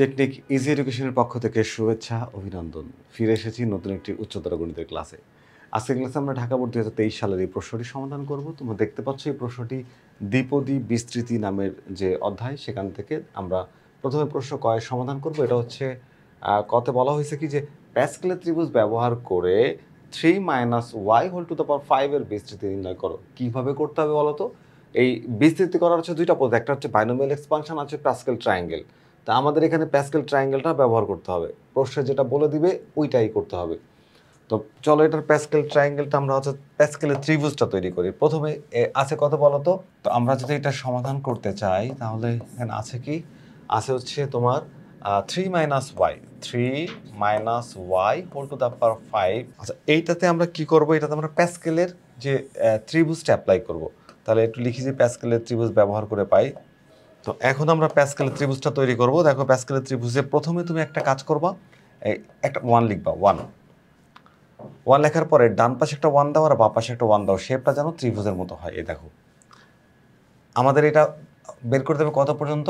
Technique easy এডুকেশনের পক্ষ থেকে শুভেচ্ছা অভিনন্দন। ফিরে এসেছি নতুন একটি উচ্চতর গণিতের ক্লাসে। আজকের ক্লাসে আমরা ঢাকা বোর্ড ২০২৩ সালের এই প্রশ্নটি সমাধান করব। তোমরা দেখতে পাচ্ছ এই প্রশ্নটি দ্বিপদী বিস্তৃতি নামের যে অধ্যায় সেখান থেকে আমরা প্রথমে প্রশ্ন কয়ের সমাধান করব। এটা হচ্ছে কতে বলা হয়েছে কি যে প্যাসকেলের ত্রিভুজ ব্যবহার করে 3 - y² এর বিস্তৃতি নির্ণয় করো। কিভাবে করতে হবে বলো তো? এই বিস্তৃতি করার হচ্ছে দুইটা পদ্ধতি, একটা হচ্ছে বাইনোমিয়াল এক্সপানশন, আছে প্যাসকেল ট্রায়াঙ্গেল। তা আমাদের এখানে প্যাসকেল ট্রায়াঙ্গেলটা ব্যবহার করতে হবে। প্রশ্নে যেটা বলে দিবে ওইটাই করতে হবে। তো চলো এটার প্যাসকেল ট্রায়াঙ্গেলটা আমরা হচ্ছে প্যাসকেলের ত্রিভুজটা তৈরি করি। প্রথমে আছে কত বলো তো? তো আমরা যদি এটা সমাধান করতে চাই তাহলে এখানে আছে কি? আছে হচ্ছে তোমার 3 - y3 - y5। আচ্ছা, এইটাতে আমরা কি করব? এটাতে আমরা প্যাসকেলের যে ত্রিভুজটা অ্যাপ্লাই করব। তাহলে একটু লিখি যে প্যাসকেলের ত্রিভুজ ব্যবহার করে পাই। তো এখন আমরা প্যাসকেলের ত্রিভুজটা তৈরি করব। দেখো প্যাসকেলের ত্রিভুজে প্রথমে তুমি একটা কাজ করবা, এই একটা 1 লিখবা। 1 লেখার পরে ডান পাশে একটা 1 দাও আর বাম পাশে একটা 1 দাও, শেপটা যেন ত্রিভুজের মতো হয়। এই দেখো আমাদের এটা বের করতে হবে কত পর্যন্ত?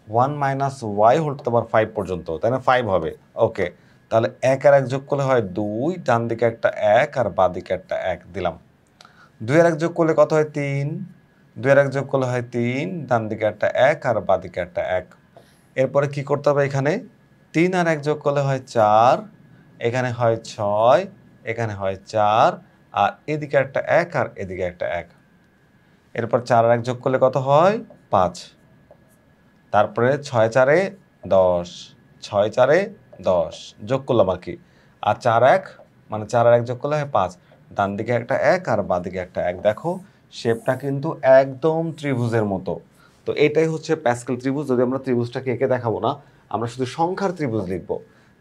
1 - y5 পর্যন্ত, তাই না? 5 হবে। ওকে, তাহলে 1 আর 1 যোগ করলে হয় 2, ডান দিকে একটা 1 আর বাঁ দিকে একটা 1 দিলাম। 2 আর 1 যোগ করলে কত হয়? 3। 2 আর 1 যোগ করলে হয় 3, ডান দিকে একটা 1 আর বাঁ দিকে একটা 1। এরপরে কি করতে হবে? এখানে 3 আর 1 যোগ করলে হয় 4, এখানে হয় 6, এখানে হয় 4, আর এদিকে একটা 1 আর এদিকে একটা 1। এরপর 4 আর 1 যোগ করলে কত হয়? 5। তারপরে 6 4 10, 6 4 10 যোগ করলাম আর কি। আর 4 1 মানে 4 আর 1 যোগ করলে হয় 5। ডান দিকে একটা 1 আর বাঁ দিকে একটা 1। দেখো শেপটা কিন্তু একদম ত্রিভুজের মতো। তো এটাই হচ্ছে প্যাসকেল ত্রিভুজ। যদি আমরা ত্রিভুজটাকে এঁকে দেখাবো না, আমরা শুধু সংখ্যার ত্রিভুজ লিখব।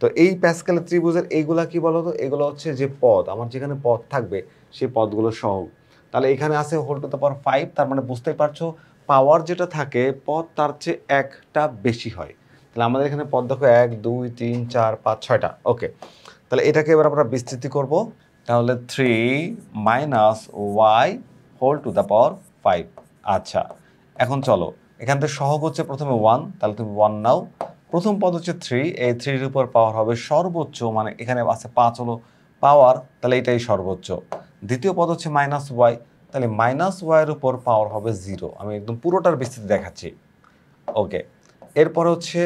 তো এই প্যাসকেল ত্রিভুজের এইগুলা কি বলো তো? এগুলো হচ্ছে যে পদ, আমার যেখানে পদ থাকবে সেই পদগুলো সহগ। তাহলে এখানে আছে হোল টু দ্য পাওয়ার 5, তার মানে বুঝতেই পারছো পাওয়ার যেটা থাকে পদ তার চেয়ে একটা বেশি হয়। তাহলে আমাদের এখানে পদ দেখো 1 2 3 4 5 6টা। ওকে, তাহলে এটাকে এবার আমরা বিস্তৃতি করব। তাহলে 3 - y5। আচ্ছা, এখন চলো এখান থেকে সহগ হচ্ছে প্রথমে 1, তাহলে তুমি 1 নাও। প্রথম পদ হচ্ছে 3, এই 3 এর উপর পাওয়ার হবে সর্বোচ্চ, মানে এখানে আছে 5 হলো পাওয়ার, তাহলে এটাই সর্বোচ্চ। দ্বিতীয় পদ হচ্ছে -y, তাহলে -y এর উপর পাওয়ার হবে 0। আমি একদম পুরোটার বিস্তৃতি দেখাচ্ছি। ওকে, এরপরে হচ্ছে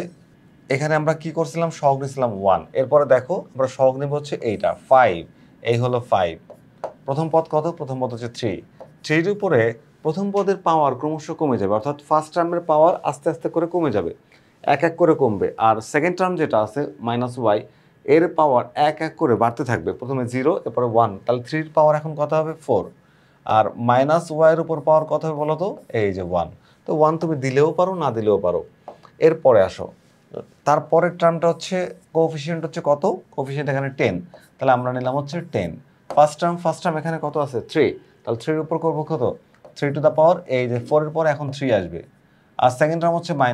এখানে আমরা কি করছিলাম? সহগ নিয়েছিলাম 1। এরপরে দেখো আমরা সহগ নেব হচ্ছে এইটা 5, এই হলো 5। প্রথম পদ কত? প্রথম পদ হচ্ছে 3। 3 এর উপরে প্রথম পদের পাওয়ার ক্রমশ কমে যাবে, অর্থাৎ ফার্স্ট টার্মের পাওয়ার আস্তে আস্তে করে কমে যাবে, এক এক করে কমবে। আর সেকেন্ড টার্ম যেটা আছে -y, এর পাওয়ার এক এক করে বাড়তে থাকবে। প্রথমে 0, এরপরে 1, তাহলে 3 এর পাওয়ার এখন কত হবে? 4। আর -y এর উপর পাওয়ার কত হবে বলো তো? এই যে 1। তো 1 তুমি দিলেও পারো, না দিলেও পারো। এরপরে আসো, তারপরের টার্মটা হচ্ছে কোএফিসিয়েন্ট হচ্ছে কত? কোএফিসিয়েন্ট এখানে 10, তাহলে আমরা নিলাম হচ্ছে 10। ফার্স্ট টার্ম এখানে কত আছে? 3, তাহলে 3 এর উপর করবো কত? 3 টু দ্য পাওয়ার, এই যে 4 এর পরে এখন 3 আসবে। আর সেকেন্ড টার্ম হচ্ছে -y,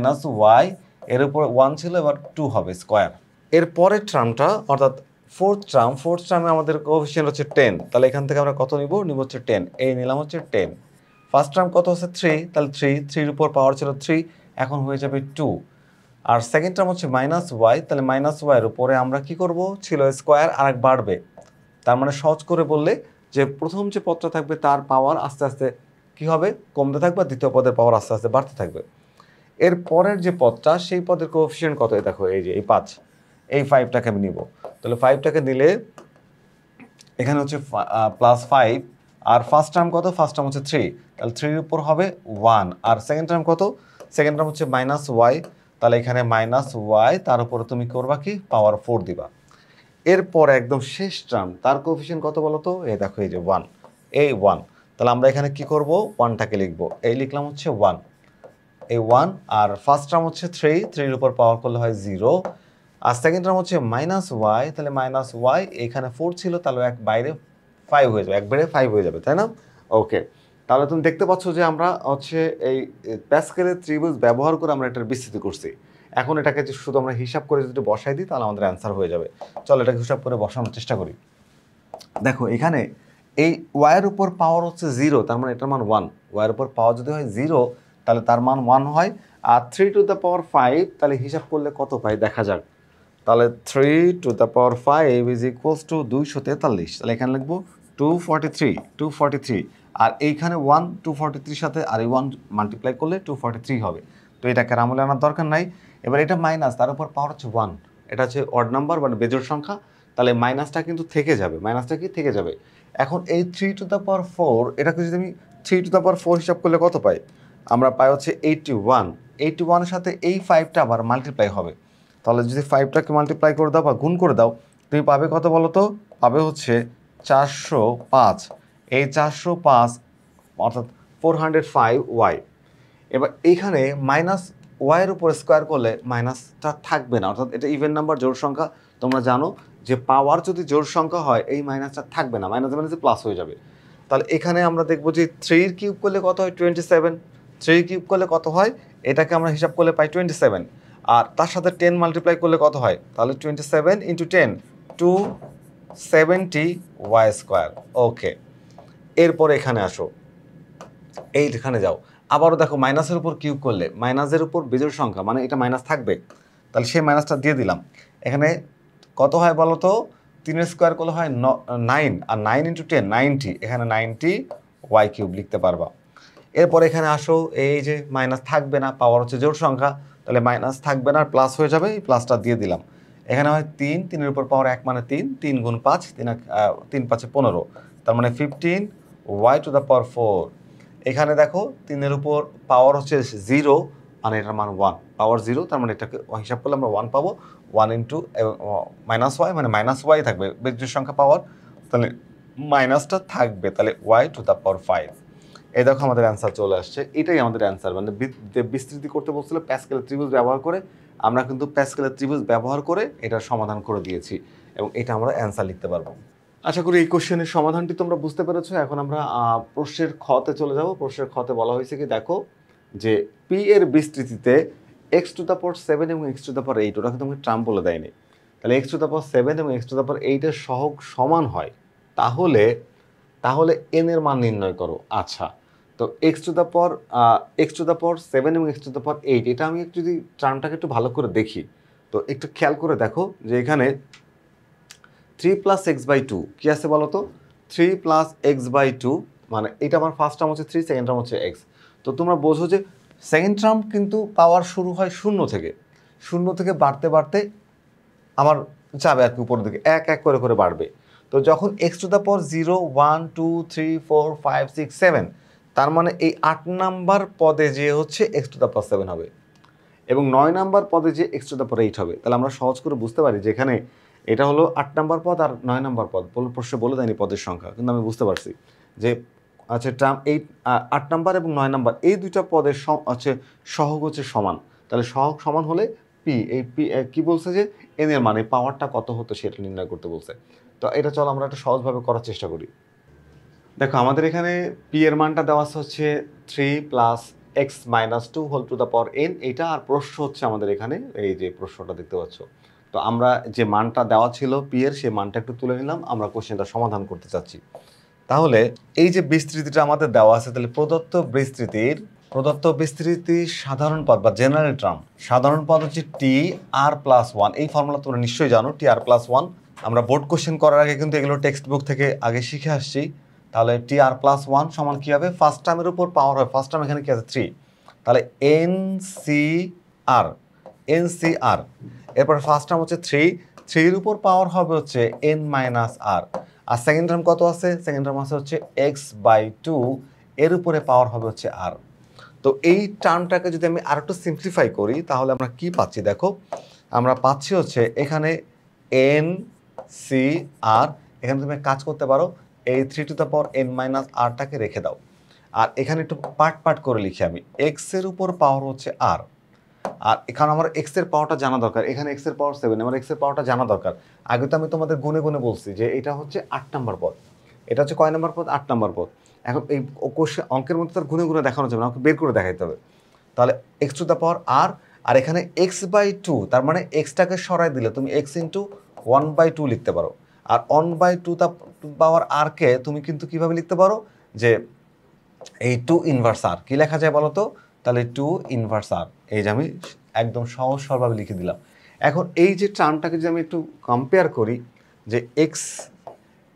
এর উপর 1 ছিল, এবার 2 হবে স্কোয়ার। এর পরের টার্মটা অর্থাৎ ফোর্থ টার্মে আমাদের কোএফিসিয়েন্ট হচ্ছে 10, তাহলে এখান থেকে আমরা কত নিব হচ্ছে 10, এই নিলাম হচ্ছে 10। ফার্স্ট টার্ম কত হচ্ছে? 3, তাহলে 3 এর উপর পাওয়ার ছিল 3, এখন হয়ে যাবে 2। আর সেকেন্ড টার্ম হচ্ছে -y, তাহলে -y এর উপরে আমরা কি করব? ছিল স্কোয়ার, আর এক বাড়বে। তার মানে সহজ করে বললে যে প্রথম যে পদটা থাকবে তার পাওয়ার আস্তে আস্তে কি হবে? কমতে থাকবে, দ্বিতীয় পদের পাওয়ার আস্তে আস্তে বাড়তে থাকবে। এর পরের যে পদটা, সেই পদের কোএফিসিয়েন্ট কত? দেখো এই যে এই 5, এই 5টাকে আমি নিব। তাহলে 5টাকে নিলে এখানে হচ্ছে +5। আর ফার্স্ট টার্ম কত? ফার্স্ট টার্ম হচ্ছে 3, তাহলে 3 এর উপর হবে 1। আর সেকেন্ড টার্ম কত? সেকেন্ড টার্ম হচ্ছে -y, তাহলে এখানে -y, তার উপরে তুমি করবা কি? পাওয়ার 4 দিবা। এরপর একদম শেষ টার্ম, তার কোএফিসিয়েন্ট কত বলো তো? এই দেখো এই যে 1, এই 1। তাহলে আমরা এখানে কি করব? 1টাকে লিখব, এই লিখলাম হচ্ছে 1, এই 1। আর ফার্স্ট টার্ম হচ্ছে 3 এর উপর পাওয়ার করলে হয় 0। আর সেকেন্ড টার্ম হচ্ছে -y, তাহলে -y, এখানে 4 ছিল, তাহলে এক বাইরে 5 হয়ে যাবে, এক বাইরে 5 হয়ে যাবে, তাই না? ওকে, তাহলে তুমি দেখতে পাচ্ছ যে আমরা হচ্ছে এই প্যাসকেলের ত্রিভুজ ব্যবহার করে আমরা এটার বিস্তৃতি করছি। এখন এটাকে যে শুধু আমরা হিসাব করে যদি বসাই দিই তাহলে আমাদের অ্যান্সার হয়ে যাবে। চলো এটাকে হিসাব করে বসানোর চেষ্টা করি। দেখো এখানে এই ওয়াইয়ের উপর পাওয়ার হচ্ছে 0, তার মানে এটার মান 1। ওয়াইয়ের উপর পাওয়ার যদি হয় 0, তাহলে তার মান 1 হয়। আর 3 টু দ্য পাওয়ার 5 তাহলে হিসাব করলে কত পাই দেখা যাক। তাহলে 3 to the power 5 is equals two 243। তাহলে এখানে লিখবো 243 আর এইখানে 1 243 সাথে আর এই 1 মাল্টিপ্লাই করলে 243 হবে। তো এটাকে আমলে আনার দরকার নাই। এবার এটা মাইনাস, তার উপর পাওয়ার হচ্ছে 1, এটা হচ্ছে অড নাম্বার মানে বেজোড় সংখ্যা, তাহলে মাইনাসটা কিন্তু থেকে যাবে, মাইনাসটা কি থেকে যাবে। এখন এই 3 টু দ্য পাওয়ার 4 এটাকে যদি আমি 3 টু দ্য পাওয়ার 4 হিসাব করলে কত পাই, আমরা পাই হচ্ছে 81। 81-এর সাথে এই 5টা আবার মাল্টিপ্লাই হবে, তাহলে যদি 5টাকে মাল্টিপ্লাই করে দাও বা গুণ করে দাও তুমি পাবে কত বলো তো, পাবে হচ্ছে 405। এই 405 অর্থাৎ 405y। এবার এইখানে মাইনাস ওয়াইয়ের উপর স্কোয়ার করলে মাইনাসটা থাকবে না, অর্থাৎ এটা ইভেন নাম্বার জোড় সংখ্যা। তোমরা জানো যে পাওয়ার যদি জোড় সংখ্যা হয় এই মাইনাসটা থাকবে না, মাইনাসে মাইনাসে প্লাস হয়ে যাবে। তাহলে এখানে আমরা দেখবো যে 3 কিউব করলে কত হয় 27, 3 কিউব করলে কত হয় এটাকে আমরা হিসাব করলে পাই 27, আর তার সাথে 10 মাল্টিপ্লাই করলে কত হয়, তাহলে 27 ইন্টু 10 270 ওয়াই স্কোয়ার। ওকে, এরপর এখানে আসো, এইখানে যাও, আবারও দেখো মাইনাসের উপর কিউব করলে মাইনাসের উপর বেজোড় সংখ্যা মানে এটা মাইনাস থাকবে, তাহলে সেই মাইনাসটা দিয়ে দিলাম। এখানে কত হয় বলো তো, 3 স্কোয়ার করলে হয় 9, আর 9 ইন্টু 10 90, এখানে 90 ওয়াই কিউব লিখতে পারবা। এরপর এখানে আসো, এই যে মাইনাস থাকবে না, পাওয়ার হচ্ছে জোড় সংখ্যা, তাহলে মাইনাস থাকবে না, প্লাস হয়ে যাবে, এই প্লাসটা দিয়ে দিলাম। এখানে হয় 3, 3-এর উপর পাওয়ার 1 মানে 3, 3 গুণ 5, 3 5 15, তার মানে 15 ওয়াই টু দ্য পাওয়ার 4। এখানে দেখো 3-এর উপর পাওয়ার হচ্ছে 0 মানে এটার মান 1, পাওয়ার 0 তার মানে এটাকে হিসাব করলে আমরা 1 পাবো, 1 ইন্টু মাইনাস ওয়াই মানে মাইনাস ওয়াই থাকবে বেজোড় সংখ্যা পাওয়ার, তাহলে মাইনাসটা থাকবে, তাহলে ওয়াই টু দ্য পাওয়ার 5। এই দেখো আমাদের অ্যান্সার চলে আসছে, এটাই আমাদের অ্যান্সার। মানে বিস্তৃতি করতে বলছিল প্যাসকেলের ত্রিভুজ ব্যবহার করে, আমরা কিন্তু প্যাসকেলের ত্রিভুজ ব্যবহার করে এটার সমাধান করে দিয়েছি এবং এটা আমরা অ্যান্সার লিখতে পারবো। আশা করি এই কোশ্চেনের সমাধানটি তোমরা বুঝতে পেরেছো। এখন আমরা প্রশ্নের খতে চলে যাব। প্রশ্নের খতে বলা হয়েছে কি দেখো, যে পি এর বিস্তৃতিতে এক্স টু দ্য পাওয়ার 7 এবং এক্স টু দ্য পাওয়ার 8, ওটা কিন্তু তোমাকে ট্রাম বলে দেয়নি, তাহলে এক্স টু দ্য পাওয়ার 7 এবং এক্স টু দ্য পাওয়ার 8-এর সহগ সমান হয়, তাহলে এন এর মান নির্ণয় করো। আচ্ছা, তো এক্স টু দ্য পাওয়ার 7 এবং এক্স টু দ্য পাওয়ার 8, এটা আমি যদি টার্মটাকে একটু ভালো করে দেখি, তো একটু খেয়াল করে দেখো যে এখানে 3 প্লাস এক্স বাই 2 কী আছে বলো তো, 3 প্লাস এক্স বাই 2 মানে এটা আমার ফার্স্ট টার্ম হচ্ছে 3, সেকেন্ড টার্ম হচ্ছে এক্স। তো তোমরা বোঝো যে সেকেন্ড টার্ম কিন্তু পাওয়ার শুরু হয় শূন্য থেকে বাড়তে বাড়তে আমার যাবে আর কি উপরের দিকে, এক এক করে করে বাড়বে। তো যখন এক্স টু দ্য পাওয়ার 0 1 2 3 4 5 6 7, তার মানে এই 8 নাম্বার পদে যে হচ্ছে এক্স টু দ্য পাওয়ার 7 হবে এবং 9 নাম্বার পদে যে এক্স টু দ্য পাওয়ার 8 হবে। তাহলে আমরা সহজ করে বুঝতে পারি যে এখানে এটা হলো 8 নাম্বার পদ আর 9 নাম্বার পদ, প্রশ্নে বলে দেয়নি পদের সংখ্যা, কিন্তু আমি বুঝতে পারছি যে আচ্ছা টার্ম 8 নাম্বার এবং 9 নাম্বার এই দুইটা পদের সহগ হচ্ছে সমান। তাহলে সহগ সমান হলে পি, এই পি কি বলছে যে এন এর মানে পাওয়ারটা কত হতো সেটা নির্ণয় করতে বলছে। তো এটা চলো আমরা একটা সহজভাবে করার চেষ্টা করি। দেখো আমাদের এখানে পি এর মানটা দেওয়া আছে হচ্ছে 3 plus x minus 2 whole to the power n, এইটা। আর প্রশ্ন হচ্ছে আমাদের এখানে এই যে প্রশ্নটা দেখতে পাচ্ছ, তো আমরা যে মানটা দেওয়া ছিল পি এর সেই মানটা একটু তুলে নিলাম, আমরা কোশ্চেনটা সমাধান করতে চাচ্ছি। তাহলে এই যে বিস্তৃতিটা আমাদের দেওয়া আছে, তাহলে প্রদত্ত বিস্তৃতির সাধারণ পদ বা জেনারেল টার্ম, সাধারণ পদ হচ্ছে টি আর প্লাস 1। এই ফর্মুলা তোমরা নিশ্চয়ই জানো, টি আর প্লাস 1। আমরা বোর্ড কোশ্চেন করার আগে কিন্তু এগুলো টেক্সট বুক থেকে আগে শিখে আসছি। তাহলে টি আর প্লাস 1 সমান কী হবে, ফার্স্ট টার্মের উপর পাওয়ার হয়, ফার্স্ট টার্ম এখানে কি আছে 3, তাহলে এন সি আর, এরপর ফার্স্ট টার্ম হচ্ছে 3 এর উপর পাওয়ার হবে হচ্ছে এন মাইনাস আর, আর সেকেন্ড টার্ম কত আছে, সেকেন্ড টার্ম আছে হচ্ছে এক্স বাই 2, এর উপরে পাওয়ার হবে হচ্ছে আর। তো এই টার্মটাকে যদি আমি আর একটু সিম্পলিফাই করি তাহলে আমরা কি পাচ্ছি দেখো, আমরা পাচ্ছি হচ্ছে এখানে এন সি আর, এখানে তুমি কাজ করতে পারো এই 3 to the power N minus আরটাকে রেখে দাও, আর এখানে একটু পার্ট করে লিখি আমি, এক্স এর উপর পাওয়ার হচ্ছে আর, আর এখানে আমার এক্স এর পাওয়ারটা জানা দরকার, এখানে এক্স এর পাওয়ার 7, আমার এক্স এর পাওয়ারটা জানা দরকার। আগে তো আমি তোমাদের গুনে বলছি যে এটা হচ্ছে 8 নাম্বার পদ, এটা হচ্ছে কয় নাম্বার পদ, 8 নাম্বার পদ। এখন এই অঙ্কের মধ্যে তার গুনে দেখানো যাবে না, আমাকে বের করে দেখাইতে হবে। তাহলে এক্স টু দ্য পাওয়ার আর এখানে এক্স বাই 2, তার মানে এক্সটাকে সরাই দিলে তুমি এক্স ইন্টু 1/2 লিখতে পারো, আর 1/2 পাওয়ার আরকে তুমি কিন্তু কিভাবে লিখতে পারো যে এই 2 ইনভার্স আর, কি লেখা যায় বলো তো, তাহলে 2 ইনভার্স আর। এই যে আমি একদম সহজ সরলভাবে লিখে দিলাম। এখন এই যে টার্মটাকে যদি আমি একটু কম্পেয়ার করি যে এক্স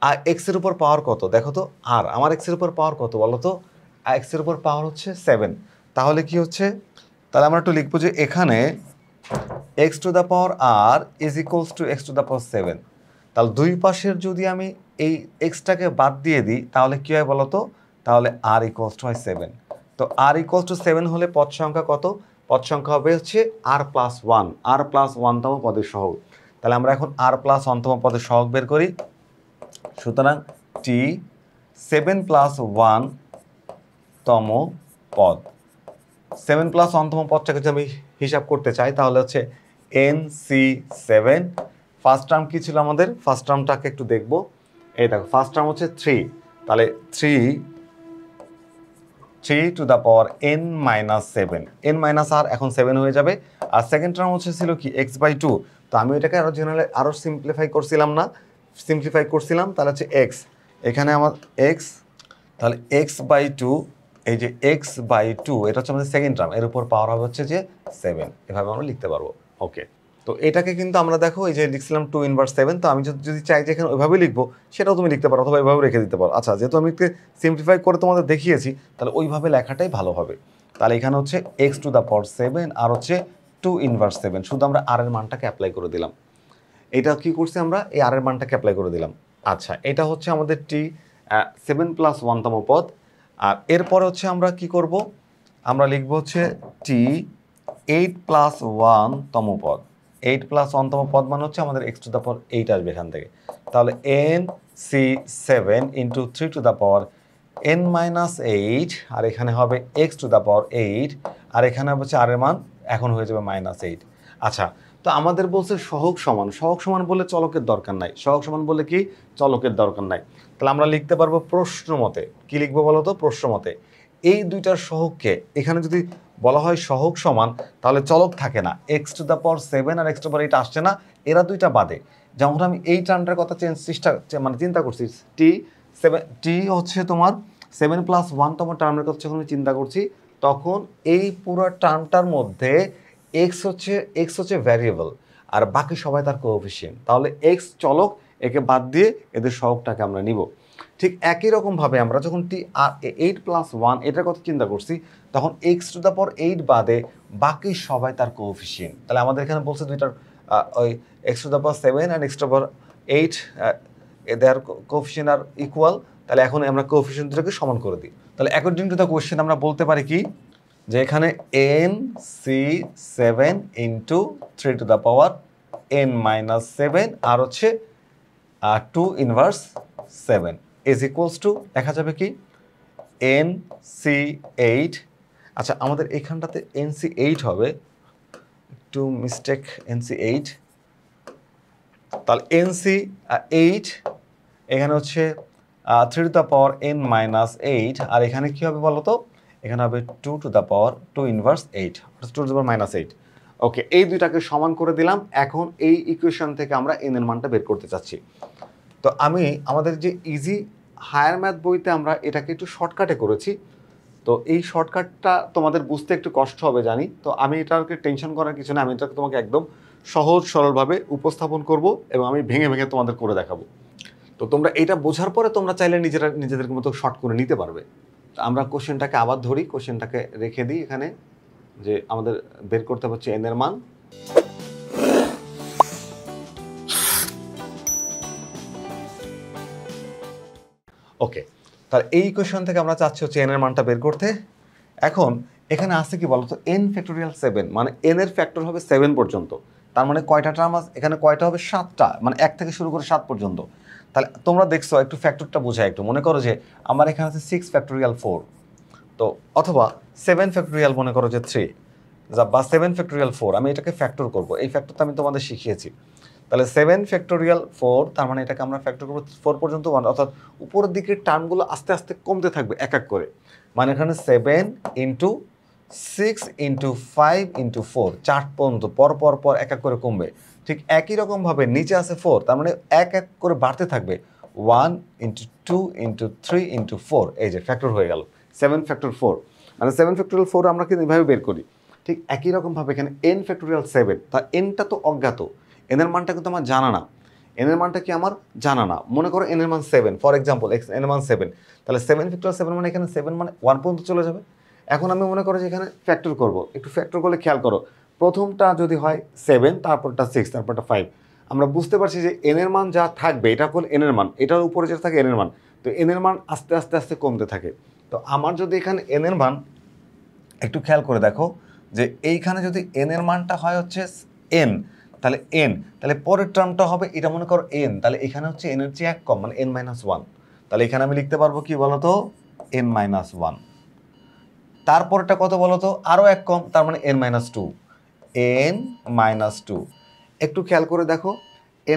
আর এক্সের উপর পাওয়ার কত দেখো তো, আর আমার এক্সের উপর পাওয়ার কত বলো তো, এক্সের উপর পাওয়ার হচ্ছে 7। তাহলে কি হচ্ছে, তাহলে আমরা একটু লিখবো যে এখানে x to the power r is equals to x to the power 7। তাহলে দুই পাশের যদি আমি এই এক্সটাকে বাদ দিয়ে দিই তাহলে কী হয় বলো তো, তাহলে আর ইকুয়ালস টু হয় 7। তো আর ইকুয়ালস টু 7 হলে পদ সংখ্যা কত, পদ সংখ্যা হবে হচ্ছে আর প্লাস 1, আর প্লাস 1তম পদের সহগ। তাহলে আমরা এখন আর প্লাস 1তম পদের সহগ বের করি। সুতরাং টি 7 প্লাস 1তম পদ, 7 প্লাস 1তম পদটাকে যদি আমি হিসাব করতে চাই তাহলে হচ্ছে NC7। ফার্স্ট টার্ম কি ছিল আমাদের, ফার্স্ট টার্মটাকে একটু দেখবো। এই দেখো ফার্স্ট টার্ম হচ্ছে 3, তাহলে 3 to the power n-7, n minus আর এখন 7 হয়ে যাবে। আর সেকেন্ড টার্ম হচ্ছে ছিল কি x/2, তো আমি এটাকে আরো জেনারেলি আরো সিম্পলিফাই করছিলাম না, সিম্পলিফাই করছিলাম তাহলে হচ্ছে x, এখানে আমার x, তাহলে x/2, এই যে x/2 এটা হচ্ছে আমাদের সেকেন্ড টার্ম, এর উপর পাওয়ার হবে হচ্ছে যে 7, এভাবে আমরা লিখতে পারবো। ওকে, তো এটাকে কিন্তু আমরা দেখো এই যে লিখছিলাম 2 ইনভার্স 7, তো আমি যদি চাই যে এখানে ওইভাবেই লিখবো সেটাও তুমি লিখতে পারো অথবা এভাবে রেখে দিতে পারো। আচ্ছা, যেহেতু আমি সিম্পলিফাই করে তোমাদের দেখিয়েছি তাহলে ওইভাবে লেখাটাই ভালো হবে। তাহলে এখানে হচ্ছে x টু দ্য পাওয়ার 7 আর হচ্ছে 2 ইনভার্স 7, শুধু আমরা আর এর মানটাকে অ্যাপ্লাই করে দিলাম। এটা কি করছি আমরা, এই আর এর মানটাকে অ্যাপ্লাই করে দিলাম। আচ্ছা, এটা হচ্ছে আমাদের টি 7 প্লাস 1তম পদ। আর এরপরে হচ্ছে আমরা কি করব, আমরা লিখব হচ্ছে টি 8 প্লাস 1তম পদ। 8 প্লাস 1তম পদ মানে হচ্ছে আমাদের এক্স টু দ্য পাওয়ার 8 আসবে এখান থেকে। তাহলে NC7 into 3 to the power n-8, আর এখানে হবে এক্স টু দ্য পাওয়ার 8, আর এখানে হচ্ছে আর এর মান এখন হয়ে যাবে -8। আচ্ছা, তো আমাদের বলছে সহগ সমান, সহগ সমান বলে চলকের দরকার নাই, সহগ সমান বলে কি চলকের দরকার নাই। তাহলে আমরা লিখতে পারবো প্রশ্ন মতে, কি লিখবো বলো তো, প্রশ্ন মতে এই দুইটার সহগকে এখানে যদি বলা হয় সহগ সমান তাহলে চলক থাকে না, এক্স টু দ্য পাওয়ার 7 আর এক্স টু পাওয়ার 8 আসছে না, এরা দুইটা বাদে। যখন আমি এই টার্মটার কথা চিন্তা করছি, টি হচ্ছে তোমার 7 প্লাস 1তম টার্মের কথা যখন আমি চিন্তা করছি তখন এই পুরো টার্মটার মধ্যে এক্স হচ্ছে ভ্যারিয়েবল আর বাকি সবাই তার কোএফিসিয়েন্ট, তাহলে এক্স চলক, একে বাদ দিয়ে এদের সহগটাকে আমরা নিব। ঠিক একই রকমভাবে আমরা যখন টি আর 8 প্লাস 1 এটার কথা চিন্তা করছি তখন এক্স টু দ্য পাওয়ার 8 বাদে বাকি সবাই তার কোএফিসিয়েন্ট। তাহলে আমাদের এখানে বলছে দুইটার ওই x to the power 7 and x to the power 8 their coefficient are equal. তাহলে এখন আমরা কোএফিসিয়েন্ট দুটোকে সমান করে দিই। তাহলে অ্যাকর্ডিং টু দ্য কোয়েশ্চেন আমরা বলতে পারি কি, যে এখানে NC7 into 3 to the power n-7 আর হচ্ছে 2 ইনভার্স 7 ইজ ইকুয়ালস টু লেখা যাবে কি NC8। আচ্ছা, আমাদের এখানটাতে NC8 হবে, একটু মিস্টেক, NC8, তাহলে NC8 এখানে হচ্ছে 3 টু দ্য পাওয়ার n-8, আর এখানে কি হবে বলো তো, এখানে হবে 2 two the power 2 inverse 8, 2 two the power -8। ওকে, এই দুইটাকে সমান করে দিলাম। এখন এই ইকুয়েশন থেকে আমরা n এর মানটা বের করতে চাচ্ছি। তো আমি আমাদের যে ইজি হায়ার ম্যাথ বইতে আমরা এটাকে একটু শর্টকাটে করেছি, তো এই শর্টকাটটা তোমাদের বুঝতে একটু কষ্ট হবে জানি, তো আমি এটাকে টেনশন করার কিছু না, আমি এটাকে তোমাকে একদম সহজ সরলভাবে উপস্থাপন করব এবং আমি ভেঙে ভেঙে তোমাদের করে দেখাবো। তো তোমরা এটা বোঝার পরে তোমরা চাইলে নিজেদের মতো শর্ট করে নিতে পারবে। তো আমরা কোশ্চেনটাকে আবার ধরি, কোশ্চেনটাকে রেখে দিই এখানে, যে আমাদের বের করতে হচ্ছে n এর মান। ওকে, তাহলে এই ইকুয়েশন থেকে আমরা চাচ্ছি হচ্ছে n এর মানটা বের করতে। এখন এখানে আছে কি বলতো, n ফ্যাক্টোরিয়াল 7, মানে n এর ফ্যাক্টর হবে 7 পর্যন্ত। তার মানে কয়টা টার্ম আছে এখানে, কয়টা হবে 7টা, মানে 1 থেকে শুরু করে 7 পর্যন্ত। তাহলে তোমরা দেখছো একটু ফ্যাক্টরটা বোঝায়, একটু মনে করো যে আমার এখানে আছে 6 ফ্যাক্টোরিয়াল 4, তো অথবা 7 ফ্যাক্টোরিয়াল মনে করো যে 3, বা 7 ফ্যাক্টোরিয়াল 4, আমি এটাকে ফ্যাক্টর করব, এই ফ্যাক্টরটা আমি তোমাদের শিখিয়েছি। তাহলে 7 ফ্যাক্টোরিয়াল 4, তার মানে এটাকে আমরা ফ্যাক্টর করবো 4 পর্যন্ত, অর্থাৎ উপরের দিকের টার্মগুলো আস্তে আস্তে কমতে থাকবে এক এক করে, মানে এখানে 7 ইন্টু 6 ইন্টু 5 ইন্টু 4, 4 পর্যন্ত পর এক এক করে কমবে। ঠিক একই রকমভাবে নিচে আছে 4, তার মানে এক এক করে বাড়তে থাকবে, 1 ইন্টু 2 ইন্টু 3 ইন্টু 4, এই যে ফ্যাক্টর হয়ে গেল 7 ফ্যাক্টর 4। মানে 7 ফ্যাক্টোরিয়াল 4 আমরা কিন্তু এভাবে বের করি। ঠিক একই রকমভাবে এখানে n ফ্যাক্টোরিয়াল 7, তা nটা তো অজ্ঞাত, n এর মানটা কিন্তু আমার জানা না। n এর মানটা কি আমার জানা না। মনে করো n এর মান 7, ফর এক্সাম্পল n এর মান 7, তাহলে 7 ফ্যাক্টোরিয়াল 7 মানে এখানে 7 মানে 1 পর্যন্ত চলে যাবে। এখন আমি মনে করো যে এখানে ফ্যাক্টর করব, একটু ফ্যাক্টর করলে খেয়াল করো, প্রথমটা যদি হয় 7, তারপরটা 6, তারপরটা 5, আমরা বুঝতে পারছি যে n এর মান যা থাকবে এটা হল n এর মান, এটার উপরে যেটা থাকে n এর মান, তো n এর মান আস্তে আস্তে আস্তে কমতে থাকে। তো আমার যদি এখানে n এর মান একটু খেয়াল করে দেখো যে এইখানে যদি n এর মানটা হয় হচ্ছে n, তাহলে n, তাহলে পরের টার্মটা হবে এটা মনে করো n, তাহলে এখানে হচ্ছে n এর চেয়ে এক কম মানে n-1, তাহলে এখানে আমি লিখতে পারবো কি বলতো n-1। তারপরটা কত বলতো আরও এক কম, তার মানে n-2, n-2। একটু খেয়াল করে দেখো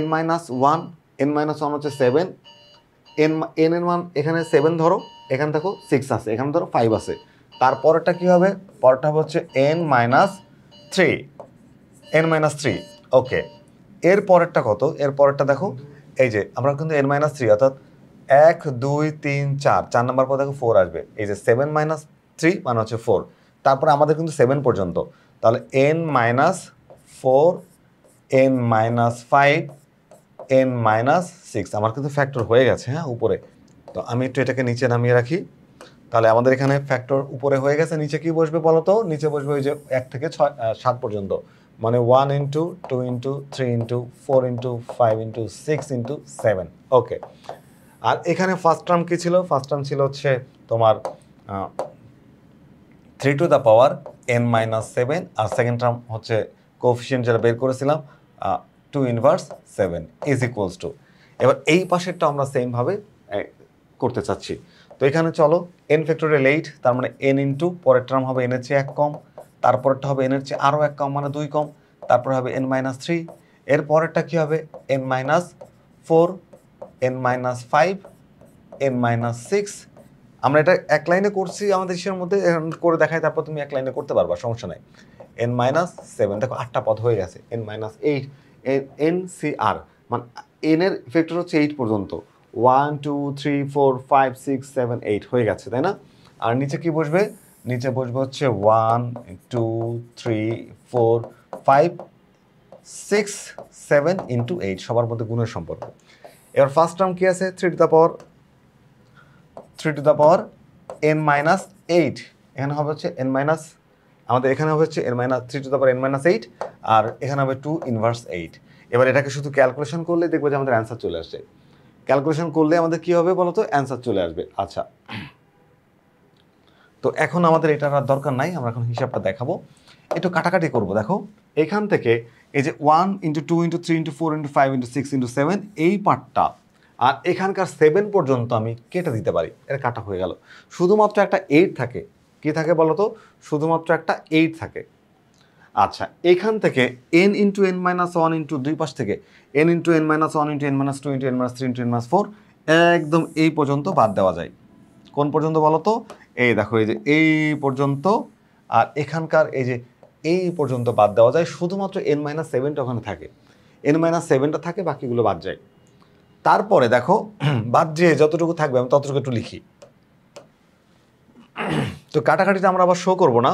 n-1, n-1 হচ্ছে 7, n এর মান এখানে 7 ধরো, এখানে দেখো 6 আছে, এখানে ধরো 5 আছে, তারপরটা কি হবে, পরটা হবে হচ্ছে n-3, ওকে। এর পরেরটা কত, এর পরেরটা দেখো এই যে আমরা কিন্তু n-3 অর্থাৎ 1 2 3 4, 4 নম্বর পর দেখো 4 আসবে, এই যে 7-3 মানে হচ্ছে 4, তারপরে আমাদের কিন্তু 7 পর্যন্ত, তাহলে n-4, n-5, n-6, আমার কিন্তু ফ্যাক্টর হয়ে গেছে হ্যাঁ উপরে। তো আমি একটু এটাকে নিচে নামিয়ে রাখি, তাহলে আমাদের এখানে ফ্যাক্টর উপরে হয়ে গেছে, নিচে কি বসবে বলো তো, নিচে বসবে ওই যে 1 থেকে 7 পর্যন্ত, মানে 1 into 2 into 3 into 4 into 5 into 6 into 7, ওকে। আর এখানে ফার্স্ট টার্ম কি ছিল, ফার্স্ট টার্ম ছিল হচ্ছে তোমার 3 টু দ্য পাওয়ার n-7, আর সেকেন্ড টার্ম হচ্ছে কোএফিসিয়েন্ট যেটা বের করেছিলাম 2 ইনভার্স 7 ইজ ইকুয়ালস টু, এবার এই পাশেরটা আমরা সেমভাবে করতে চাচ্ছি। তো এখানে চলো n ফ্যাক্টোরিয়াল 8, তার মানে n ইন্টু পরের টার্ম হবে n এর চেয়ে 1 কম, তারপরেরটা হবে n এর চেয়ে আরও 1 কম মানে 2 কম, তারপরে হবে n-3, এর পরেরটা কি হবে n-4, n-5, n-6। আমরা এটা এক লাইনে করছি আমাদের ইসের মধ্যে করে দেখাই, তারপর তুমি এক লাইনে করতে পারবা, সমস্যা নাই। n-7 দেখো 8টা পদ হয়ে গেছে, n-8, n-CR মানে n এর ফ্যাক্টর হচ্ছে 8 পর্যন্ত, 1 2 3 4 5 6 7 8 হয়ে গেছে, তাই না? আর নিচে কি বসবে, নিচে বসবে হচ্ছে 1 2 3 4 5 6 7 ইন্টু 8, সবার মধ্যে গুণের সম্পর্ক। এবার ফার্স্ট টার্ম কি আছে, 3 টু দ্য পাওয়ার n-8, এখানে হবে হচ্ছে আমাদের এখানে হবে হচ্ছে n-3 two the power n-8, আর এখানে হবে 2 ইনভার্স 8। এবার এটাকে শুধু ক্যালকুলেশন করলে দেখবো যে আমাদের অ্যান্সার চলে আসছে, ক্যালকুলেশন করলে আমাদের কি হবে বলো তো, অ্যান্সার চলে আসবে। আচ্ছা, তো এখন আমাদের এটার আর দরকার নাই, আমরা এখন হিসাবটা দেখাবো, একটু কাটাকাটি করব। দেখো এখান থেকে এই যে 1 into 2 into 3 into 4 into 5 into 6 into 7, এই পার্টটা আর এখানকার 7 পর্যন্ত আমি কেটে দিতে পারি, এটা কাটা হয়ে গেল। শুধুমাত্র একটা 8 থাকে, কি থাকে বলো তো, শুধুমাত্র একটা 8 থাকে। আচ্ছা, এখান থেকে n ইন্টু n-1 ইন্টু দুই পাশ থেকে n into n-1 into n-2 into n-3 into n-4 একদম এই পর্যন্ত বাদ দেওয়া যায়। কোন পর্যন্ত বলো তো, এই দেখো এই যে এই পর্যন্ত, আর এখানকার এই যে এই পর্যন্ত বাদ দেওয়া যায়, শুধুমাত্র n-7টা ওখানে থাকে, n-7টা থাকে, বাকিগুলো বাদ যায়। তারপরে দেখো বাদ যে যতটুকু থাকবে আমি ততটুকু একটু লিখি। তো কাটাকাটিটা আমরা আবার শো করব না,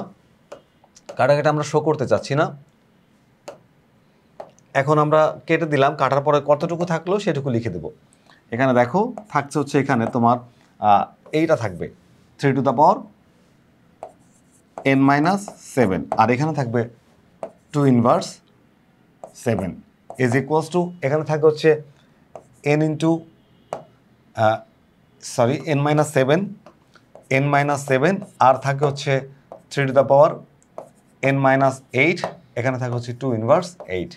কাটাকাটি আমরা শো করতে চাচ্ছি না। এখন আমরা কেটে দিলাম, কাটার পরে কতটুকু থাকলো সেটুকু লিখে দেব। এখানে দেখো থাকছে হচ্ছে এখানে তোমার এইটা থাকবে 3 টু দ্য পাওয়ার n-7, আর এখানে থাকবে 2 ইনভার্স 7 ইজ ইকুয়ালস টু, এখানে থাকবে হচ্ছে n ইন্টু n-7, আর থাকে হচ্ছে 3 টু দ্য পাওয়ার n-8, এখানে থাকে হচ্ছে 2 ইনভার্স 8।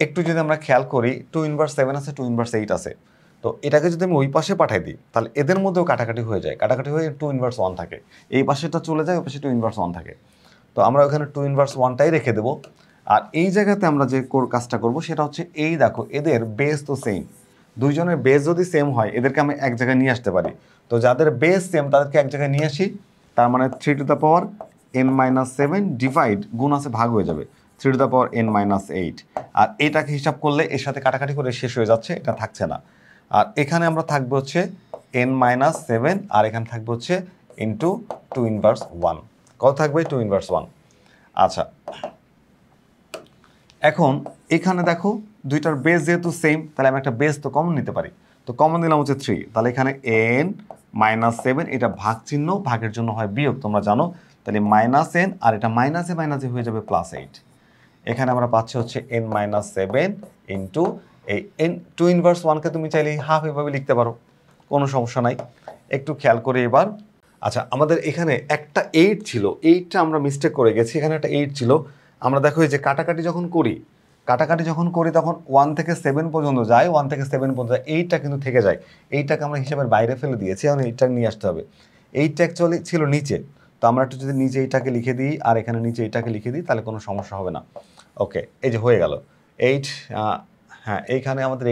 একটু যদি আমরা খেয়াল করি 2 ইনভার্স 7 আছে, 2 ইনভার্স 8 আছে, তো এটাকে যদি আমি ওই পাশে পাঠাই দিই তাহলে এদের মধ্যেও কাটাকাটি হয়ে যায়, কাটাকাটি হয়ে 2 ইনভার্স 1 থাকে, এই পাশেটা চলে যায়, ওই পাশে 2 ইনভার্স 1 থাকে, তো আমরা ওখানে 2 ইনভার্স 1টাই রেখে দেবো। আর এই জায়গাতে আমরা যে কাজটা করব সেটা হচ্ছে, এই দেখো এদের বেস তো সেম, দুইজনের বেস যদি সেম হয় এদেরকে আমি এক জায়গায় নিয়ে আসতে পারি, তো যাদের বেস সেম তাদেরকে এক জায়গায় নিয়ে আসি, তার মানে 3 to the power n-7 divide গুণ আছে ভাগ হয়ে যাবে 3 টু দ্য পাওয়ার n-8, আর এটাকে হিসাব করলে এর সাথে কাটাকাটি করে শেষ হয়ে যাচ্ছে, এটা থাকছে না। আর এখানে আমরা থাকবে হচ্ছে n-7, আর এখানে থাকবে হচ্ছে ইন্টু 2 ইনভার্স 1 কত থাকবে 2 ইনভার্স 1। আচ্ছা এখন এখানে দেখো দুইটার বেস যেহেতু সেম তাহলে আমি একটা বেস তো কমন নিতে পারি, তো কমন নিলাম হচ্ছে 3, তাহলে এখানে n-7 এটা ভাগ চিহ্ন, ভাগের জন্য হয় বিয়োগ তোমরা জানো, তাহলে -n আর এটা মাইনাসে মাইনাসে হয়ে যাবে +8। এখানে আমরা পাচ্ছি হচ্ছে n-7 ইন্টু এই n 2 ইনভার্স 1কে তুমি চাইলে হাফ এভাবে লিখতে পারো, কোনো সমস্যা নাই। একটু খেয়াল করে এবার, আচ্ছা আমাদের এখানে একটা 8 ছিল, 8টা আমরা মিস্টেক করে গেছি, এখানে একটা 8 ছিল। আমরা দেখো এই যে কাটাকাটি যখন করি তখন 1 থেকে 7 পর্যন্ত যায়, 1 থেকে 7 পর্যন্ত যায়, 8টা কিন্তু থেকে যায়, এইটাকে আমরা হিসাবের বাইরে ফেলে দিয়েছি, এখন এইটা নিয়ে আসতে হবে। 8টা অ্যাকচুয়ালি ছিল নিচে, তো আমরা একটু যদি নিচে এইটাকে লিখে দিই আর এখানে নিচে এইটাকে লিখে দিই তাহলে কোনো সমস্যা হবে না। ওকে, এই যে হয়ে গেল 8, হ্যাঁ এইখানে আমাদের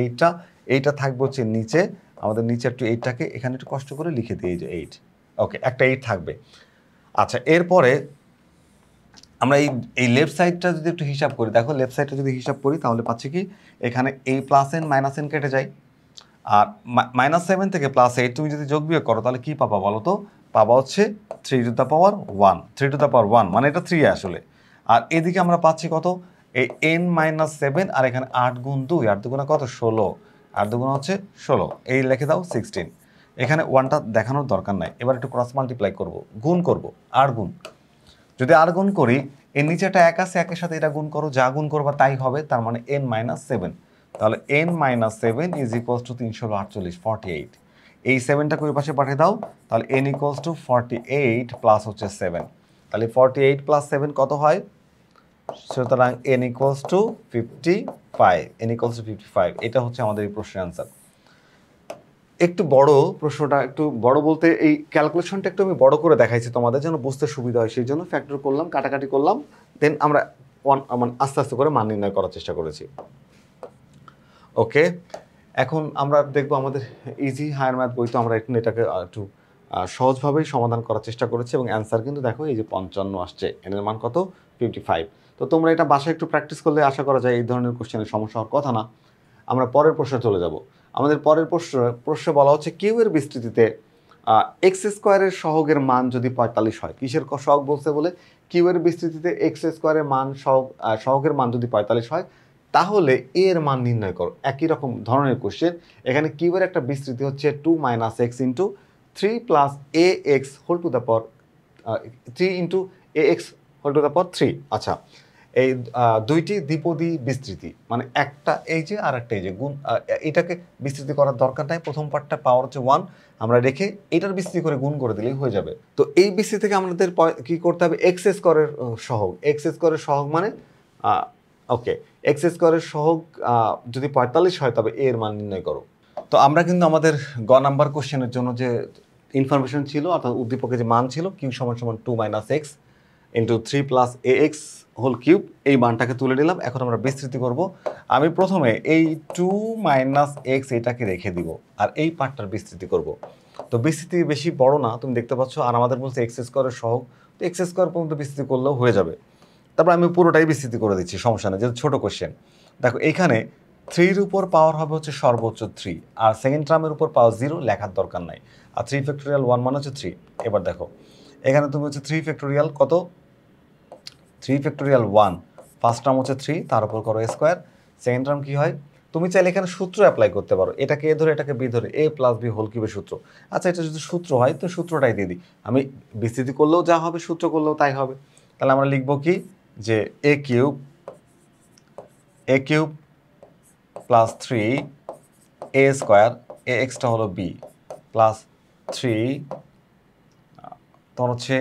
এইটা থাকবে হচ্ছে নিচে, আমাদের নিচে একটু 8টাকে এখানে একটু কষ্ট করে লিখে দিই, এই যে 8। ওকে, একটা 8 থাকবে। আচ্ছা এরপরে আমরা এই লেফট সাইডটা যদি একটু হিসাব করি, দেখো লেফট সাইডটা যদি হিসাব করি তাহলে পাচ্ছি কি এখানে এই +n -n কেটে যায়, আর -7 থেকে +8 তুমি যদি যোগ বিয়োগ করো তাহলে কি পাবা বলো তো, পাবা হচ্ছে 3^1 মানে এটা 3 আসলে। আর এদিকে আমরা পাচ্ছি কত, এই n-7 আর এখানে 8 গুণ 2, 8 দুগুণা কত 16, 8 দুগুণা হচ্ছে 16, এই লিখে দাও 16। এখানে 1টা দেখানোর দরকার নাই, এবার একটু ক্রস মাল্টিপ্লাই করব, গুণ করব, 8 গুণ, যদি আর গুণ করি এর নিচেটা 1 আছে, 1-এর সাথে এটা গুণ করো, যা গুণ করবা তাই হবে, তার মানে n-7, তাহলে n-7 ইজ ইকুয়ালস টু 348, 48। এই 7টাকে ওই পাশে পাঠিয়ে দাও, তাহলে n ইকুয়ালস টু 48 প্লাস হচ্ছে 7, তাহলে 48 প্লাস 7 কত হয়, সুতরাং n equals to 55, n equals to 55। এটা হচ্ছে আমাদের এই প্রশ্নের অ্যান্সার। একটু বড় প্রশ্নটা, একটু বড় বলতে এই ক্যালকুলেশনটা একটু আমি বড় করে দেখাইছি তোমাদের যেন বুঝতে সুবিধা হয়, সেই জন্য ফ্যাক্টর করলাম, কাটাকাটি করলাম, দেন আমরা মানে আস্তে আস্তে করে মান নির্ণয় করার চেষ্টা করেছি। ওকে, এখন আমরা দেখবো আমাদের ইজি হায়ার ম্যাথ বই, তো আমরা এখন এটাকে একটু সহজভাবেই সমাধান করার চেষ্টা করেছি এবং অ্যান্সার কিন্তু দেখো এই যে 55 আসছে, এন এর মান কত 55। তো তোমরা এটা বাসায় একটু প্র্যাকটিস করলে আশা করা যায় এই ধরনের কোশ্চেনের সমস্যা হওয়ার কথা না। আমরা পরের প্রশ্নে চলে যাব। আমাদের পরের প্রশ্নে বলা হচ্ছে কিউ এর বিস্তৃতিতে এক্স স্কোয়ারের সহগের মান যদি 45 হয়, কিসের সহগ বলছে বলে, কিউ এর বিস্তৃতিতে এক্স স্কোয়ারের মান সহগের মান যদি 45 হয় তাহলে এ এর মান নির্ণয় করো। একই রকম ধরনের কোশ্চেন, এখানে কিউ এর একটা বিস্তৃতি হচ্ছে 2 - x into 3 plus a x whole to the power 3 into a x whole to the power 3। আচ্ছা এই দুইটি দ্বিপদী বিস্তৃতি, মানে একটা এই যে আর একটা এই যে গুণ, এটাকে বিস্তৃতি করার দরকার নাই, প্রথম পার্টটা পাওয়ার হচ্ছে 1 আমরা রেখে এটার বিস্তৃতি করে গুণ করে দিলেই হয়ে যাবে। তো এই বিস্তৃতি থেকে আমাদের কি করতে হবে, এক্স স্কোয়ারের সহগ, এক্স স্কোয়ারের সহগ মানে ওকে এক্স স্কোয়ারের সহগ যদি 45 হয় তবে এর মান নির্ণয় করো। তো আমরা কিন্তু আমাদের গ নাম্বার কোশ্চেনের জন্য যে ইনফরমেশন ছিল অর্থাৎ উদ্দীপকের যে মান ছিল কিউ সমান সমান 2 - x into 3 plus a x whole cube, এই মানটাকে তুলে নিলাম। এখন আমরা বিস্তৃতি করব। আমি প্রথমে এই 2 - x এটাকে রেখে দিব আর এই পার্টটার বিস্তৃতি করব। তো বিস্তৃতি বেশি বড় না তুমি দেখতে পাচ্ছ, আর আমাদের বলছে এক্স স্কোয়ারের সহগ, তো এক্স স্কোয়ার পর্যন্ত বিস্তৃতি করলেও হয়ে যাবে। তারপর আমি পুরোটাই বিস্তৃতি করে দিচ্ছি, সমস্যা নেই, যেহেতু ছোটো কোশ্চেন। দেখো এইখানে 3-র উপর পাওয়ার হবে হচ্ছে সর্বোচ্চ 3, আর সেকেন্ড টার্মের উপর পাওয়ার 0 লেখার দরকার নাই, আর 3 × 1 মানে হচ্ছে 3। এবার দেখো এখানে তুমি হচ্ছে 3 কত, 3 × 1 ফার্স্ট টার্ম হচ্ছে 3, তার উপর করো স্কোয়ার, সেকেন্ড টার্ম কী হয়, তুমি চাইলে এখানে সূত্র অ্যাপ্লাই করতে পারো, এটাকে এ ধরে এটাকে বি ধরে, a + b হোল কিউবের সূত্র। আচ্ছা এটা যদি সূত্র হয় তো সূত্রটাই দিয়ে দিই, আমি বিস্তৃতি করলেও যা হবে সূত্র করলেও তাই হবে। তাহলে আমরা লিখবো কি যে a cube plus 3 a square, A extra হলো b প্লাস 3 তখন হচ্ছে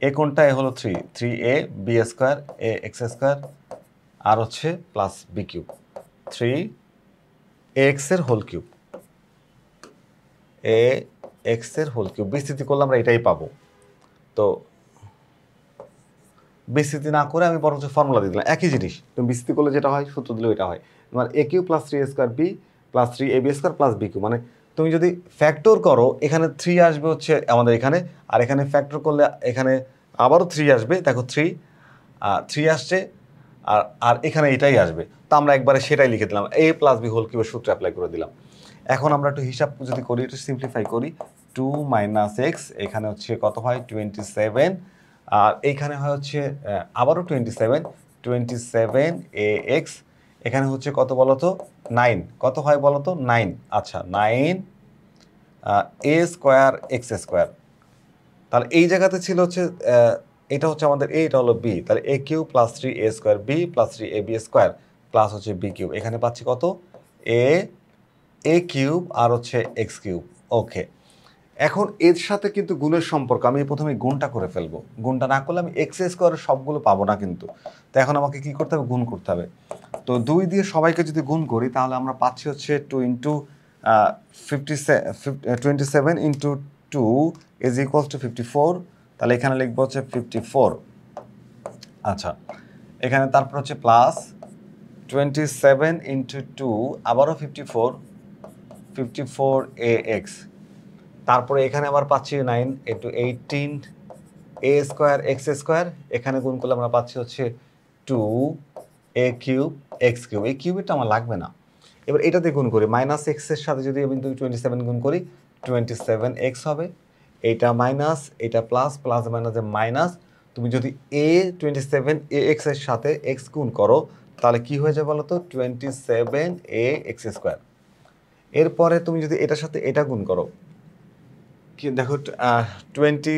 এ কোনটা, এ হলো 3a b স্কোয়ার এ এক্স স্কোয়ার আর হচ্ছে প্লাস বি কিউব 3ax এর হোল কিউব, ax এর হোল কিউব। বিস্তৃতি করলে আমরা এটাই পাবো। তো বিস্তৃতি না করে আমি বরঞ্চ ফর্মুলা দিয়ে দিলাম, একই জিনিস, তুমি বিস্তৃতি করলে যেটা হয় সূত্র দিলেও এটা হয়। তোমার a cube plus 3a square b plus 3ab square plus b cube, মানে তুমি যদি ফ্যাক্টর করো এখানে 3 আসবে হচ্ছে আমাদের এখানে, আর এখানে ফ্যাক্টর করলে এখানে আবারও 3 আসবে, দেখো 3 আসছে, আর এখানে এটাই আসবে। তো আমরা একবারে সেটাই লিখে দিলাম, a + b হোল কিউবের সূত্র অ্যাপ্লাই করে দিলাম। এখন আমরা একটু হিসাব যদি করি, একটু সিম্পলিফাই করি, টু মাইনাস এক্স, এখানে হচ্ছে কত হয় 27, আর এইখানে হয় হচ্ছে আবারও 27 এ এক্স, এখানে হচ্ছে কত বলো তো 9, কত হয় বলো তো 9, আচ্ছা 9 এ স্কোয়ার এক্স স্কোয়ার। তাহলে এই জায়গাতে ছিল হচ্ছে এটা হচ্ছে আমাদের এ, এটা হলো বি, তাহলে এ cube plus 3 A square B plus 3 A B square plus হচ্ছে বি কিউব, এখানে পাচ্ছি কত এ কিউব আর হচ্ছে এক্স কিউব। ওকে, এখন এর সাথে কিন্তু গুণের সম্পর্ক, আমি প্রথমে গুণটা করে ফেলবো, গুণটা না করলে আমি এক্স স্কোয়ারের সবগুলো পাবো না কিন্তু। তো এখন আমাকে কি করতে হবে, গুণ করতে হবে। তো 2 দিয়ে সবাইকে যদি গুণ করি তাহলে আমরা পাচ্ছি হচ্ছে 2 into 27 into 2 is equals two 54, তাহলে এখানে লিখবো হচ্ছে 54। আচ্ছা, এখানে তারপর হচ্ছে প্লাস 27 ইন্টু 2 আবারও 54 এ এক্স, তারপরে এখানে আবার পাচ্ছি 9 into 18 a square x square, এখানে গুণ করলে আমরা পাচ্ছি হচ্ছে 2 এ কিউব এক্স কিউব, এই কিউবটা আমার লাগবে না। এবার এটা দিয়ে গুণ করি, মাইনাস এক্সের সাথে যদি আমি 27 গুণ করি 27 এক্স হবে, এইটা মাইনাস এটা প্লাস, প্লাস মাইনাসে মাইনাস, তুমি যদি এ 27 এ এক্স এর সাথে এক্স গুণ করো তাহলে কি হয়ে যাবে বলো তো 27 এ এক্স স্কোয়ার। এরপরে তুমি যদি এটার সাথে এটা গুণ করো, কি দেখো 20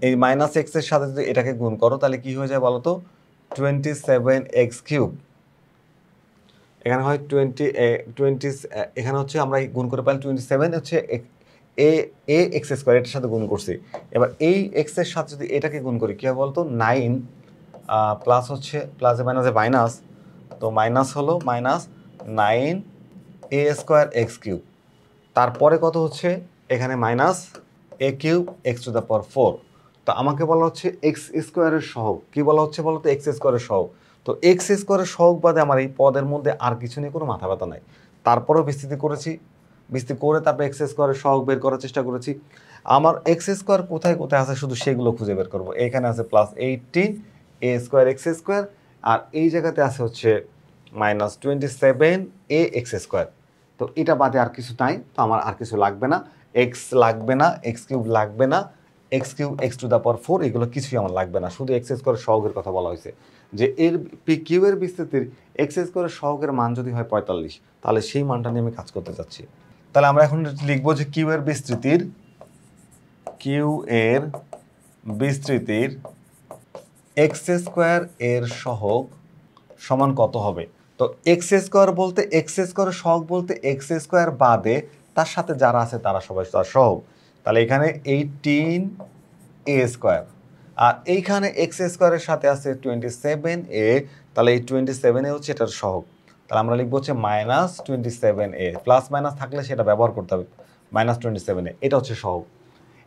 এই মাইনাস এক্স এর সাথে যদি এটাকে গুণ করো তাহলে কি হয়ে যায় বলো তো 27 এক্স কিউব, এখানে হয় 20 এখানে হচ্ছে আমরা গুণ করে পাইলাম 27 হচ্ছে এ এ এক্স স্কোয়ার, এটার সাথে গুণ করছি। এবার এই এক্স এর সাথে যদি এটাকে গুণ করি কি হবে বলতো 9 প্লাস হচ্ছে প্লাসে মাইনাসে মাইনাস, তো মাইনাস হলো মাইনাস 9 এ স্কোয়ার এক্স কিউব, তারপরে কত হচ্ছে এখানে minus A cube x to the পাওয়ার 4। তো আমাকে বলা হচ্ছে এক্স স্কোয়ারের সহগ, কি বলা হচ্ছে বলো তো এক্স স্কোয়ারের সহগ। তো এক্স স্কোয়ারের সহগ বাদে আমার এই পদের মধ্যে আর কিছু নিয়ে কোনো মাথা ব্যথা নাই, তারপরেও বিস্তৃতি করেছি, বিস্তৃতি করে তারপরে এক্স স্কোয়ারের সহগ বের করার চেষ্টা করেছি। আমার এক্স স্কোয়ার কোথায় কোথায় আছে শুধু সেগুলো খুঁজে বের করবো। এখানে আছে plus 18 a square x square, আর এই জায়গাতে আছে হচ্ছে মাইনাস 27 এ এক্স স্কোয়ার। তো এটা বাদে আর কিছু নাই, তো আমার আর কিছু লাগবে না, এক্স লাগবে না, এক্স কিউব লাগবে না, x cube x to the পাওয়ার 4 এগুলো কিছুই আমার লাগবে না, শুধু এক্স স্কোয়ারের সহগের কথা বলা হয়েছে যে এর পি কিউ এর বিস্তৃতির এক্স স্কোয়ারের সহগের মান যদি হয় 45 তাহলে সেই মানটা নিয়ে আমি কাজ করতে চাচ্ছি। তাহলে আমরা এখন লিখবো যে কিউ এর বিস্তৃতির এক্স স্কোয়ার এর সহগ সমান কত হবে। তো এক্স স্কোয়ার বলতে এক্স স্কোয়ারের সহগ বলতে এক্স স্কোয়ার বাদে তার সাথে যারা আছে তারা সবাই তার সহগ, তাহলে এখানে 18 এ স্কোয়ার, আর এইখানে এক্স স্কোয়ারের সাথে আছে 27 এ, তাহলে এই 27 এ হচ্ছে এটার সহগ, তাহলে আমরা লিখবো হচ্ছে মাইনাস 27 এ, প্লাস মাইনাস থাকলে সেটা ব্যবহার করতে হবে, মাইনাস 27 এ এটা হচ্ছে সহগ।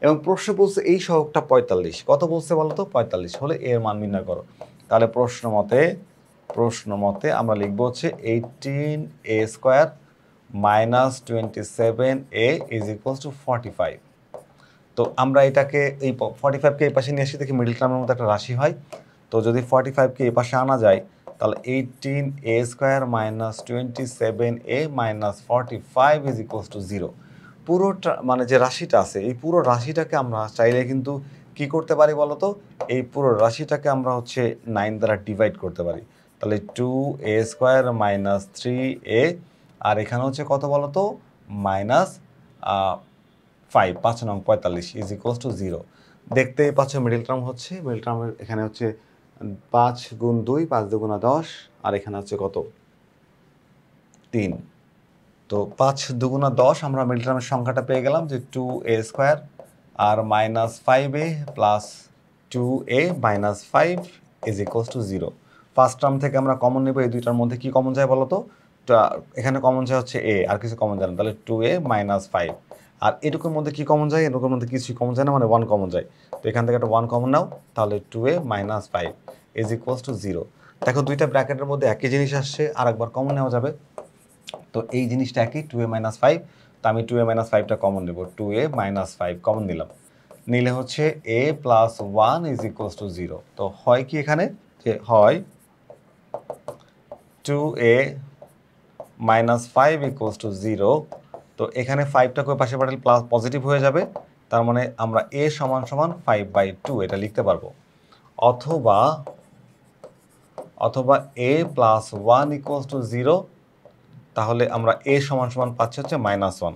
এবং প্রশ্ন বলছে এই সহগটা 45, কত বলছে বলো তো 45 হলে এর মান নির্ণয় করো। তাহলে প্রশ্ন মতে আমরা লিখবো হচ্ছে 18 a square minus 27 a is equals to 45। তো আমরা এটাকে এই 45কে এই পাশে নিয়ে আসি, দেখি মিডল টার্মের মধ্যে একটা রাশি হয়। তো যদি 45কে এই পাশে আনা যায় তাহলে 18 a square minus 27 a minus 45 is equals to 0। পুরোটা মানে যে রাশিটা আছে এই পুরো রাশিটাকে আমরা চাইলে কিন্তু কি করতে পারি বলো তো, এই পুরো রাশিটাকে আমরা হচ্ছে 9 দ্বারা ডিভাইড করতে পারি, তাহলে 2 এ স্কোয়ার মাইনাস 3 এ, আর এখানে হচ্ছে কত বলো তো মাইনাস 5 5 নং 45 ইজ ইকুয়ালস টু 0। দেখতেই পাচ্ছ মিডল টার্ম হচ্ছে, মিডল টার্মের এখানে হচ্ছে 5 গুণ 2 5 দুগুণা 10, আর এখানে হচ্ছে কত 3। তো 5 দুগুণা 10 আমরা মিডল টার্মের সংখ্যাটা পেয়ে গেলাম যে 2 এ স্কোয়ার আর minus 5 a plus 2 a minus 5 is equals to 0। First term থেকে আমরা কমন নেব, এই দুইটার মধ্যে কি কমন যায় বলো তো, এখানে কমন যায় হচ্ছে এ, আর কিছু কমন যায় না, তাহলে 2 এ মাইনাস 5, আর এটুকুর মধ্যে কি কমন যায়, এটুকুর মধ্যে কিছুই কমন যায় না, মানে 1 কমন যায়। তো এখান থেকে একটা 1 কমন নাও, তাহলে 2 a minus 5 is equals to 0। দেখো দুইটা ব্র্যাকেটের মধ্যে একই জিনিস আসছে, আর একবার কমন নেওয়া যাবে। তো এই জিনিসটা একই 2 এ মাইনাস 5, তো আমি 2 এ মাইনাস 5টা কমন নেব, 2 এ মাইনাস 5 কমন নিলাম, নিলে হচ্ছে এ প্লাস 1 ইজ ইকুয়ালস টু 0। তো হয় কি এখানে যে হয় 2 এ মাইনাস 5 ইকুয়ালস টু 0। তো এখানে 5টাকে পাশে পাঠালে প্লাস পজিটিভ হয়ে যাবে, তার মানে আমরা a সমান সমান 5/2 এটা লিখতে পারবো, অথবা অথবা a প্লাস 1 ইকুয়ালস টু 0, তাহলে আমরা a সমান সমান পাচ্ছি হচ্ছে -1।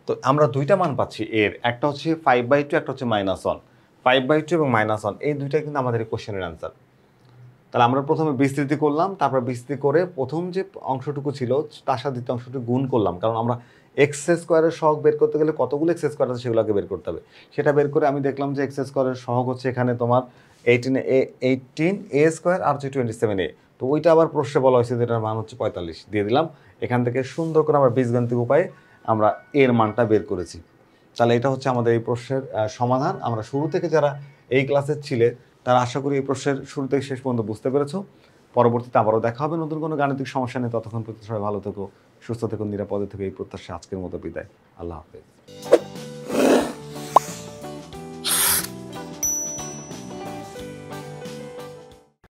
তো আমরা দুইটা মান পাচ্ছি এর, একটা হচ্ছে 5/2, একটা হচ্ছে -1। 5/2 এবং -1 এই দুইটা কিন্তু আমাদের কোশ্চেনের অ্যান্সার। তাহলে আমরা প্রথমে বিস্তৃতি করলাম, তারপর বিস্তৃতি করে প্রথম যে অংশটুকু ছিল তার সাথে দ্বিতীয় অংশটুকু গুণ করলাম, কারণ আমরা এক্স স্কোয়ারের সহগ বের করতে গেলে কতগুলো এক্স স্কোয়ার আছে সেগুলোকে বের করতে হবে। সেটা বের করে আমি দেখলাম যে এক্স স্কোয়ারের সহগ হচ্ছে এখানে তোমার 18a স্কোয়ার আর হচ্ছে 27a। তো ওইটা আবার প্রশ্নে বলা হয়েছে যেটার মান হচ্ছে 45 দিয়ে দিলাম। এখান থেকে সুন্দর করে আমরা বীজগাণিতিক উপায়ে আমরা এর মানটা বের করেছি। তাহলে এটা হচ্ছে আমাদের এই প্রশ্নের সমাধান। আমরা শুরু থেকে যারা এই ক্লাসের ছিলে তারা আশা করি এই প্রশ্নের শুরু থেকে শেষ পর্যন্ত বুঝতে পেরেছো। পরবর্তীতে আবারও দেখা হবে নতুন কোনো গাণিতিক সমস্যা নিয়ে। ততক্ষণ পর্যন্ত সবাই ভালো থেকো, সুস্থ থেকো, নিরাপদে থেকো, এই প্রত্যাশা আজকের মতো বিদায়। আল্লাহ হাফেজ।